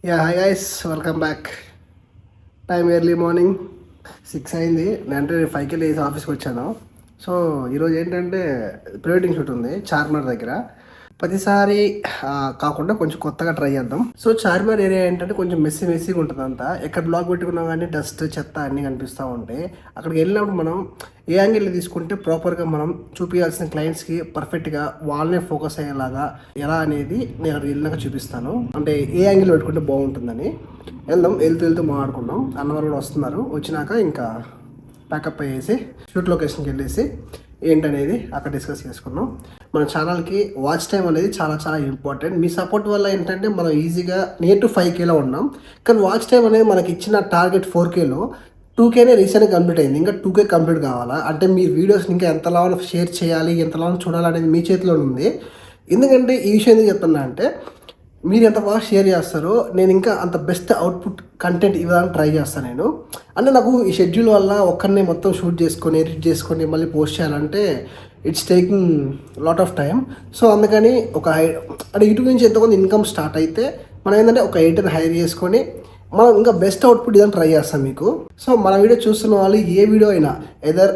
Hi guys, welcome back. Time early morning 6 అయింది. అంటే 5కి లేసి ఆఫీస్కి వచ్చాను. సో ఈరోజు ఏంటంటే ప్రీ వెడ్డింగ్ షూట్ ఉంది చార్మినార్ దగ్గర. ప్రతిసారి కాకుండా కొంచెం కొత్తగా ట్రై చేద్దాం. సో చార్మినార్ ఏరియా ఏంటంటే కొంచెం మెస్సీగా ఉంటుంది అంతా. ఎక్కడ బ్లాక్ పెట్టుకున్నా కానీ డస్ట్ చెత్త అన్నీ కనిపిస్తూ ఉంటాయి. అక్కడికి వెళ్ళినప్పుడు మనం ఏ యాంగిల్ తీసుకుంటే ప్రాపర్గా మనం చూపించాల్సిన క్లయింట్స్కి పర్ఫెక్ట్గా వాళ్ళనే ఫోకస్ అయ్యేలాగా ఎలా అనేది నేను అక్కడికి వెళ్ళినాక చూపిస్తాను. అంటే ఏ యాంగిల్ పెట్టుకుంటే బాగుంటుందని వెళ్తూ మాట్లాడుకున్నాం. అన్నవారు కూడా వస్తున్నారు. వచ్చినాక ఇంకా ప్యాకప్ అయ్యేసి షూట్ లొకేషన్కి వెళ్ళేసి ఏంటనేది అక్కడ డిస్కస్ చేసుకున్నాం. మన ఛానల్కి వాచ్ టైం అనేది చాలా చాలా ఇంపార్టెంట్. మీ సపోర్ట్ వల్ల ఏంటంటే మనం ఈజీగా నియర్ టు 5Kలో ఉన్నాం. కానీ వాచ్ టైం అనేది మనకి ఇచ్చిన టార్గెట్ 4Kలో 2Kనే రీసెంట్గా కంప్లీట్ అయింది. ఇంకా 2K కంప్లీట్ కావాలా అంటే మీరు వీడియోస్ని ఇంకా ఎంతలా షేర్ చేయాలి, ఎంతలా చూడాలనేది మీ చేతిలో ఉంది. ఎందుకంటే ఈ విషయం ఎందుకు చెప్తున్నా అంటే మీరు ఎంత బాగా షేర్ చేస్తారో నేను ఇంకా అంత బెస్ట్ అవుట్పుట్ కంటెంట్ ఇవ్వడానికి ట్రై చేస్తాను. నేను అంటే నాకు ఈ షెడ్యూల్ వల్ల ఒక్కరినే మొత్తం షూట్ చేసుకొని ఎడిట్ చేసుకొని మళ్ళీ పోస్ట్ చేయాలంటే it's taking lot of time. So అందుకని అంటే యూట్యూబ్ నుంచి ఎంతమంది ఇన్కమ్ స్టార్ట్ అయితే మనం ఏంటంటే ఒక ఎడిటర్ హైర్ చేసుకొని మనం ఇంకా బెస్ట్ అవుట్పుట్ ఇదని ట్రై చేస్తాం మీకు. సో మన వీడియో చూస్తున్న వాళ్ళు ఏ వీడియో అయినా ఎదర్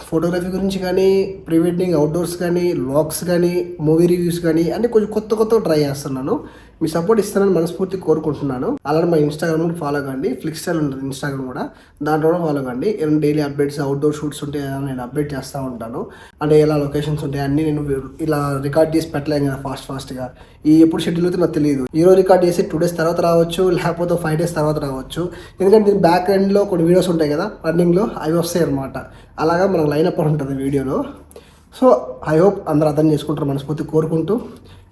ఫోటోగ్రఫీ గురించి కానీ, ప్రీ వెడ్డింగ్ అవుట్డోర్స్ కానీ, వ్లాగ్స్ కానీ, మూవీ రివ్యూస్ కానీ అన్నీ కొంచెం కొత్త ట్రై చేస్తున్నాను. మీ సపోర్ట్ ఇస్తానని మనస్ఫూర్తి కోరుకుంటున్నాను. అలానే మా ఇన్స్టాగ్రామ్ కూడా ఫాలో కండి. ఫ్లిక్స్టైల్ ఉంటుంది ఇన్స్టాగ్రామ్ కూడా, దాంట్లో కూడా ఫాలో కండి. ఏమైనా డైలీ అప్డేట్స్ అవుట్డోర్ షూట్స్ ఉంటే నేను అప్డేట్ చేస్తూ ఉంటాను. అంటే ఎలా లొకేషన్స్ ఉంటాయి అన్నీ నేను ఇలా రికార్డ్ చేసి పెట్టలేను కదా ఫాస్ట్గా. ఎప్పుడు షెడ్యూల్ అయితే నాకు తెలియదు. ఈరోజు రికార్డ్ చేసి 2 days తర్వాత రావచ్చు, లేకపోతే 5 days తర్వాత రావచ్చు. ఎందుకంటే దీని బ్యాక్ ఎండ్లో కొన్ని వీడియోస్ ఉంటాయి కదా రన్నింగ్లో, అవి వస్తాయి అనమాట. అలాగా మనకు లైన్ అప్ ఉంటుంది వీడియోలో. సో ఐ హోప్ అందరూ అర్థం చేసుకుంటారు మనస్ఫూర్తి కోరుకుంటూ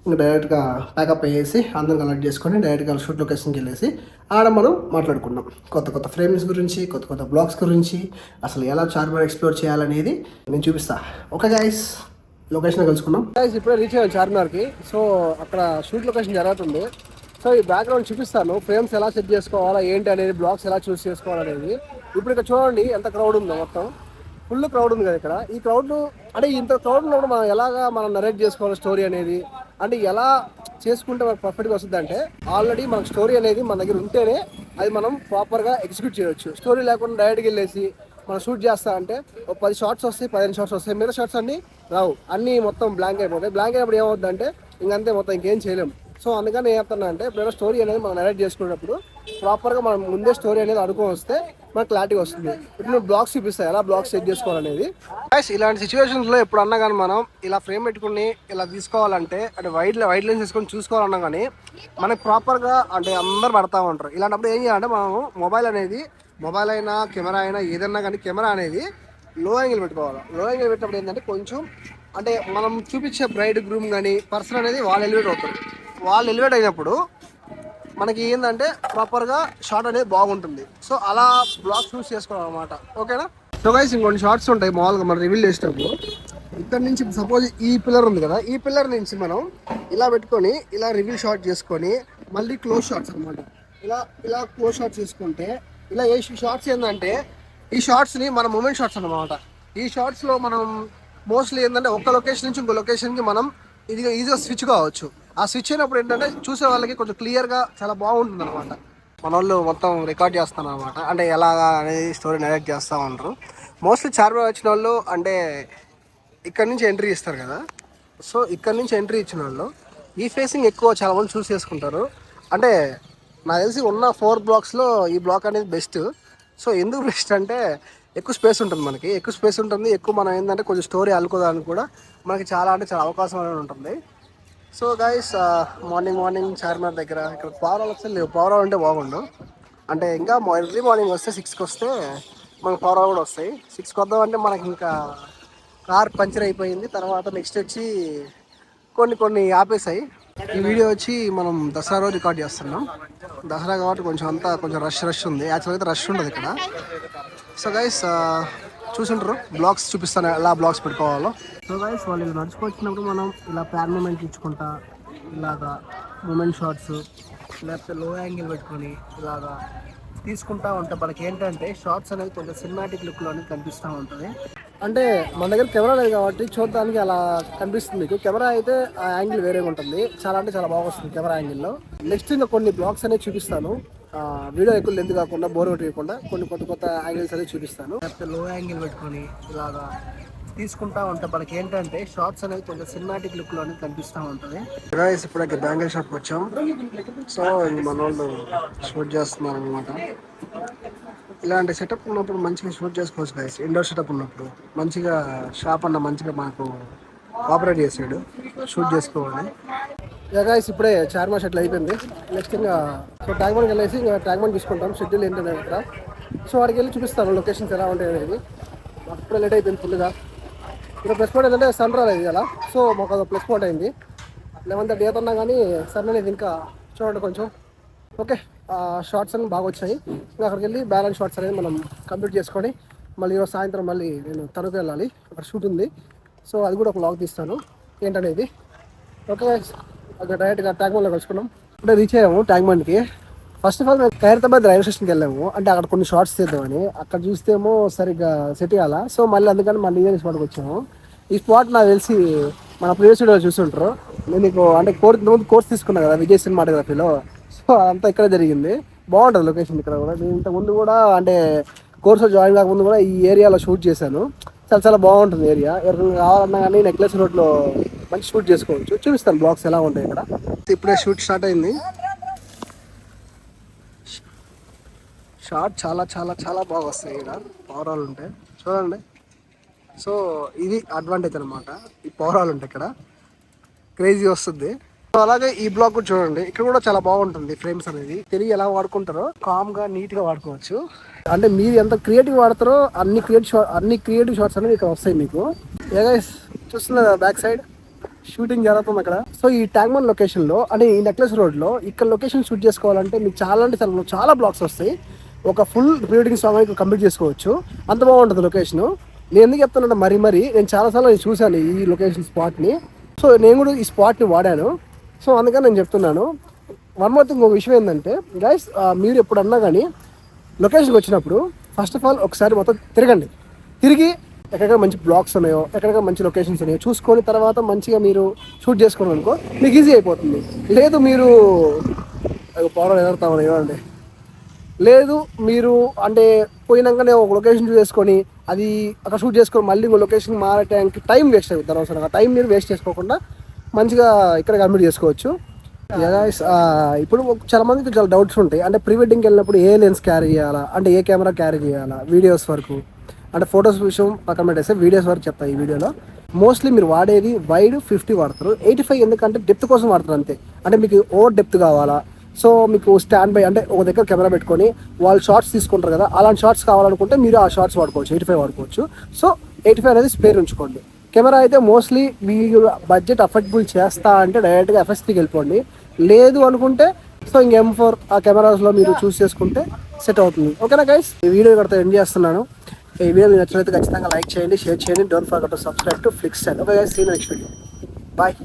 ఇంకా డైరెక్ట్గా ప్యాకప్ అయ్యేసి అందరం కలెక్ట్ చేసుకొని డైరెక్ట్గా షూట్ లొకేషన్కి వెళ్ళేసి ఆడ మనం మాట్లాడుకున్నాం కొత్త ఫ్రేమ్స్ గురించి, కొత్త బ్లాగ్స్ గురించి, అసలు ఎలా చార్మినార్ ఎక్స్ప్లోర్ చేయాలనేది నేను చూపిస్తా. ఓకే గైస్, లొకేషన్ కలుసుకున్నాం. గైస్ ఇప్పుడే రీచ్ అయ్యాను చార్మినార్కి. సో అక్కడ షూట్ లొకేషన్ జరుగుతుంది. సో ఈ బ్యాక్గ్రౌండ్ చూపిస్తాను, ఫ్రేమ్స్ ఎలా సెట్ చేసుకోవాలా ఏంటి అనేది, బ్లాగ్స్ ఎలా చూస్ చేసుకోవాలనేది. ఇప్పుడు ఇక్కడ చూడండి ఎంత క్రౌడ్ ఉందో, మొత్తం ఫుల్ క్రౌడ్ ఉంది కదా ఇక్కడ. ఈ క్రౌడ్ అంటే ఇంత క్రౌడ్ ఉన్నప్పుడు మనం నరేట్ చేసుకోవాలి స్టోరీ అనేది, అంటే ఎలా చేసుకుంటే మనకు పర్ఫెక్ట్గా వస్తుంది అంటే ఆల్రెడీ మనకు స్టోరీ అనేది మన దగ్గర ఉంటేనే అది మనం ప్రాపర్గా ఎగ్జిక్యూట్ చేయవచ్చు. స్టోరీ లేకుండా డైరెక్ట్గా వెళ్ళేసి మనం షూట్ చేస్తా అంటే ఒక 10 షార్ట్స్ వస్తాయి, 15 షార్ట్స్ వస్తాయి, మిగతా షార్ట్స్ అన్నీ రావు, అన్నీ మొత్తం బ్లాంక్ అయిపోతాయి. బ్లాంక్ అయినప్పుడు ఏమవుతుందంటే ఇంకంతే, మొత్తం ఇంకేం చేయలేం. సో అందుకని ఏం చెప్తున్నా అంటే ఇప్పుడు స్టోరీ అనేది మనం నరేట్ చేసుకున్నప్పుడు ప్రాపర్గా మనం ముందే స్టోరీ అనేది అనుకొని వస్తే మనకు క్లారిటీ వస్తుంది. ఇప్పుడు నేను బ్లాగ్స్ చూపిస్తాను ఎలా బ్లాగ్స్ సెట్ చేసుకోవాలనేది. ఇలాంటి సిచ్యువేషన్స్లో ఎప్పుడు అన్నా కానీ మనం ఇలా ఫ్రేమ్ పెట్టుకుని ఇలా తీసుకోవాలంటే అంటే వైడ్ లెన్స్ తీసుకొని చూసుకోవాలన్నా కానీ మనకి ప్రాపర్గా అంటే అందరు పడతా ఉంటారు. ఇలాంటప్పుడు ఏం చేయాలంటే మనం మొబైల్ అయినా కెమెరా అయినా ఏదన్నా కానీ కెమెరా అనేది లో యాంగిల్ పెట్టుకోవాలి. లో యాంగిల్ పెట్టినప్పుడు ఏంటంటే కొంచెం అంటే మనం చూపించే బ్రైడ్ గ్రూమ్ కానీ పర్సన్ అనేది వాళ్ళు ఎలివేట్ అవుతారు. వాళ్ళు ఎలివేట్ అయినప్పుడు మనకి ఏంటంటే ప్రాపర్గా షార్ట్ అనేది బాగుంటుంది. సో అలా బ్లాగ్ చూస్ చేసుకోవాలన్నమాట. ఓకేనా? సో గైస్ ఇంకొన్ని షార్ట్స్ ఉంటాయి మామూలుగా మనం రివీల్ చేసేటప్పుడు. ఇక్కడ నుంచి సపోజ్ ఈ పిల్లర్ ఉంది కదా, ఈ పిల్లర్ నుంచి మనం ఇలా పెట్టుకొని ఇలా రివీల్ షార్ట్ చేసుకొని మళ్ళీ క్లోజ్ షార్ట్స్ అనమాట. ఇలా క్లోజ్ షార్ట్స్ చేసుకుంటే ఇలా ఏ షార్ట్స్ ఏంటంటే ఈ షార్ట్స్ని మన మూమెంట్ షార్ట్స్ అనమాట. ఈ షార్ట్స్లో మనం మోస్ట్లీ ఏంటంటే ఒక లొకేషన్ నుంచి ఇంకో లొకేషన్కి మనం ఇది ఈజీగా స్విచ్ కావచ్చు. ఆ స్విచ్ అయినప్పుడు ఏంటంటే చూసే వాళ్ళకి కొంచెం క్లియర్గా చాలా బాగుంటుంది అనమాట. మన వాళ్ళు మొత్తం రికార్డ్ చేస్తాను అనమాట, అంటే ఎలాగా అనేది స్టోరీ నరేట్ చేస్తూ ఉంటారు. మోస్ట్లీ చార్మినార్ వచ్చిన వాళ్ళు అంటే ఇక్కడ నుంచి ఎంట్రీ ఇస్తారు కదా. సో ఇక్కడ నుంచి ఎంట్రీ ఇచ్చిన వాళ్ళు ఈ ఫేసింగ్ ఎక్కువ చాలా మంది చూస్ చేసుకుంటారు. అంటే నాకు తెలిసి ఉన్న 4 బ్లాక్స్లో ఈ బ్లాక్ అనేది బెస్ట్. సో ఎందుకు బెస్ట్ అంటే ఎక్కువ స్పేస్ ఉంటుంది, మనకి ఎక్కువ స్పేస్ ఉంటుంది, ఎక్కువ మనం ఏంటంటే కొంచెం స్టోరీ అల్లుకోదానికి కూడా మనకి చాలా అంటే చాలా అవకాశం అనేది ఉంటుంది. సో గైస్ మార్నింగ్ చార్మినార్ దగ్గర ఇక్కడ పవరాలు వస్తే లేవు. పవరాలు ఉంటే బాగుండు. అంటే ఇంకా ఎర్లీ మార్నింగ్ వస్తే 6కి వస్తే మనకు పవరాలు కూడా వస్తాయి. 6కి వద్దామంటే మనకి ఇంకా కార్ పంచర్ అయిపోయింది. తర్వాత నెక్స్ట్ వచ్చి కొన్ని ఆపేసాయి. ఈ వీడియో వచ్చి మనం దసరా రోజు రికార్డ్ చేస్తున్నాం. దసరా కాబట్టి కొంచెం రష్ ఉంది. యాక్చువల్గా అయితే రష్ ఉండదు ఇక్కడ. సో గైస్ చూసుంటారు, బ్లాగ్స్ చూపిస్తాను ఎలా బ్లాగ్స్ పెట్టుకోవాలో. సో గైస్ వాళ్ళు ఇలా నడుచుకొచ్చినప్పుడు మనం ఇలా ప్యాన్ మూమెంట్ ఇచ్చుకుంటా ఇలాగా మూమెంట్ షార్ట్స్ లేకపోతే లో యాంగిల్ పెట్టుకొని ఇలాగా తీసుకుంటా ఉంటే మనకి ఏంటంటే షార్ట్స్ అనేది కొంచెం సినిమాటిక్ లుక్లో అనేది కనిపిస్తూ ఉంటుంది. అంటే మన దగ్గర కెమెరా లేదు కాబట్టి చూడడానికి అలా కనిపిస్తుంది మీకు. కెమెరా అయితే ఆ యాంగిల్ వేరేగా ఉంటుంది, చాలా అంటే చాలా బాగా వస్తుంది కెమెరా యాంగిల్లో. నెక్స్ట్ ఇంకా కొన్ని బ్లాగ్స్ అనేవి చూపిస్తాను, వీడియో ఎక్కువ లెంత్ కాకుండా బోర్ కొట్టకుండా కొన్ని కొత్త కొత్త యాంగిల్స్ అనేవి చూపిస్తాను. లో యాంగిల్ పెట్టుకొని ఇలాగా తీసుకుంటా ఉంటాం. మనకి ఏంటంటే షార్ట్స్ అనేది కొంచెం సినిమాటిక్ లుక్ లో అనేది కనిపిస్తూ ఉంటుంది. ఇప్పుడైతే బ్యాంగిల్ షాప్కి వచ్చాం. సో మన వాళ్ళు షూట్ చేస్తున్నారు అనమాట. ఇలాంటి సెటప్ ఉన్నప్పుడు మంచిగా షూట్ చేసుకోవచ్చు గైస్. ఇండోర్ సెటప్ ఉన్నప్పుడు మంచిగా షాప్ అన్న మంచిగా మాకు ఆపరేట్ చేసాడు, షూట్ చేసుకోవాలి. గైస్ ఇప్పుడే చార్మా షెట్లు అయిపోయింది. నెక్స్ట్ ఇంకా సో ట్యాంక్ బండ్కి వెళ్ళేసి ఇంకా ట్యాంక్ బండ్ తీసుకుంటాం. షెడ్యూల్ ఏంటంటే ఇక్కడ సో వాడికి వెళ్ళి చూపిస్తాను లొకేషన్స్ ఎలా ఉంటాయి అనేది. అప్పుడే లేట్ అయిపోయింది ఫుల్గా. ఇక్కడ ప్లస్ పాయింట్ ఏంటంటే సన్ రాలేదు కదా, సో మాకు అది ప్లస్ పాయింట్ అయింది. 11:30 అవుతున్నా కానీ సన్ అనేది ఇంకా చూడండి కొంచెం ఓకే. షార్ట్స్ అన్ని బాగా వచ్చాయి. ఇంకా అక్కడికి వెళ్ళి బ్యాలెన్స్ షార్ట్స్ అనేది మనం కంప్లీట్ చేసుకొని మళ్ళీ ఈరోజు సాయంత్రం మళ్ళీ నేను తణుకు వెళ్ళాలి, అక్కడ షూట్ ఉంది. సో అది కూడా ఒక లాగ్ తీస్తాను ఏంటనేది. ఓకే అక్కడ డైరెక్ట్గా ట్యాంక్ బండ్లో కలుసుకున్నాం. అంటే రీచ్ అయ్యాము ట్యాంక్ బండ్కి. ఫస్ట్ ఆఫ్ ఆల్ మేము ఖైరతాబాద్ రైల్వే స్టేషన్కి వెళ్ళాము, అంటే అక్కడ కొన్ని షార్ట్స్ తీద్దామని. అక్కడ చూస్తేమో సరిగ్గా సెట్ అయ్యాలా, సో మళ్ళీ అందుకని మళ్ళీ ఇదే స్పాట్కి వచ్చాము. ఈ స్పాట్ నాకు తెలిసి మన ప్రీవియస్ వీడియో చూస్తుంటారు. నేను నీకు అంటే కోర్స్ తీసుకున్నా కదా విజయ్ సినిమాటోగ్రఫీలో, సో అదంతా ఇక్కడ జరిగింది. బాగుంటుంది లొకేషన్ ఇక్కడ కూడా. నేను ఇంతకుముందు కూడా అంటే కోర్సులో జాయిన్ కాకముందు కూడా ఈ ఏరియాలో షూట్ చేశాను. చాలా చాలా బాగుంటుంది ఏరియా. ఎవరికైనా కావాలన్నా కానీ నెక్లెస్ రోడ్లో మంచి షూట్ చేసుకోవచ్చు. చూపిస్తాను బ్లాగ్స్ ఎలా ఉంటాయి ఇక్కడ. ఇప్పుడే షూట్ స్టార్ట్ అయింది. షార్ట్ చాలా చాలా చాలా బాగా వస్తాయి ఇక్కడ పవరాలు ఉంటాయి చూడండి. సో ఇది అడ్వాంటేజ్ అనమాట, ఈ పవరాలు ఉంటాయి ఇక్కడ, క్రేజీ వస్తుంది. సో అలాగే ఈ బ్లాగ్ కూడా చూడండి, ఇక్కడ కూడా చాలా బాగుంటుంది. ఫ్రేమ్స్ అనేది తెలియ ఎలా వాడుకుంటారో కామ్ గా నీట్ గా వాడుకోవచ్చు. అంటే మీరు ఎంత క్రియేటివ్ వాడతారో అన్ని క్రియేటివ్ షాట్స్ అనేవి ఇక్కడ వస్తాయి మీకు. గైస్ చూస్తున్నారు బ్యాక్ సైడ్ షూటింగ్ జరుగుతుంది అక్కడ. సో ఈ ట్యాంక్ బండ్ లొకేషన్ లో అంటే ఈ నెక్లెస్ రోడ్ లో ఇక్కడ లొకేషన్ షూట్ చేసుకోవాలంటే మీకు చాలా అంటే చాలా బ్లాగ్స్ వస్తాయి. ఒక ఫుల్ ప్రీ వెడ్డింగ్ సాంగ్ అయితే కంప్లీట్ చేసుకోవచ్చు, అంత బాగుంటుంది లొకేషన్. నేను ఎందుకు చెప్తానంటే మరి నేను చాలాసార్లు నేను చూశాను ఈ లొకేషన్ స్పాట్ని. సో నేను కూడా ఈ స్పాట్ని వాడాను, సో అందుకని నేను చెప్తున్నాను. వన్ మోర్ థింగ్, ఒక విషయం ఏంటంటే గైస్, మీరు ఎప్పుడన్నా కానీ లొకేషన్కి వచ్చినప్పుడు ఫస్ట్ ఆఫ్ ఆల్ ఒకసారి మొత్తం తిరిగి ఎక్కడెక్కడ మంచి బ్లాగ్స్ ఉన్నాయో, ఎక్కడెక్కడ మంచి లొకేషన్స్ ఉన్నాయో చూసుకొని తర్వాత మంచిగా మీరు షూట్ చేసుకోండి అనుకో, మీకు ఈజీ అయిపోతుంది. లేదు మీరు పవర్ ఎదురుతామని ఇవ్వండి, లేదు మీరు అంటే పోయినాకనే ఒక లొకేషన్ చూసేసుకొని అది అక్కడ షూట్ చేసుకొని మళ్ళీ ఇంకో లొకేషన్ మారటానికి టైం వేస్ట్ అవుతుంది. అనవసరంగా టైం మీరు వేస్ట్ చేసుకోకుండా మంచిగా ఇక్కడ కంప్లీట్ చేసుకోవచ్చు. ఇప్పుడు చాలా మందికి చాలా డౌట్స్ ఉంటాయి. అంటే ప్రీ వెడ్డింగ్కి వెళ్ళినప్పుడు ఏ లెన్స్ క్యారీ చేయాలా, అంటే ఏ కెమెరా క్యారీ చేయాలా, వీడియోస్ వరకు అంటే ఫొటోస్ విషయం పక్కన పెట్టేస్తే వీడియోస్ వరకు చెప్తాను ఈ వీడియోలో. మోస్ట్లీ మీరు వాడేది వైడ్ 50 వాడతారు, 85 ఎందుకంటే డెప్త్ కోసం వాడతారు అంతే. అంటే మీకు ఓవర్ డెప్త్ కావాలా, సో మీకు స్టాండ్ బై అంటే ఒక దగ్గర కెమెరా పెట్టుకొని వాళ్ళు షార్ట్స్ తీసుకుంటారు కదా, అలాంటి షార్ట్స్ కావాలనుకుంటే మీరు ఆ షార్ట్స్ వాడుకోవచ్చు, 85 వాడుకోవచ్చు. సో 85 అనేది స్పేర్ ఉంచుకోండి. కెమెరా అయితే మోస్ట్లీ మీరు బడ్జెట్ అఫోర్డబుల్ చేస్తా అంటే డైరెక్ట్గా FS3కి వెళ్ళిపోండి. లేదు అనుకుంటే సో ఇంక M4 ఆ కెమెరాస్లో మీరు చూస్ చేసుకుంటే సెట్ అవుతుంది. ఓకేనా గైస్, ఈ వీడియో ఇక్కడ ఎండ్ చేస్తున్నాను. ఈ వీడియో మీకు నచ్చినట్లయితే ఖచ్చితంగా లైక్ చేయండి, షేర్ చేయండి. Don't forget to subscribe to Flix. Okay guys, see you next video. Bye.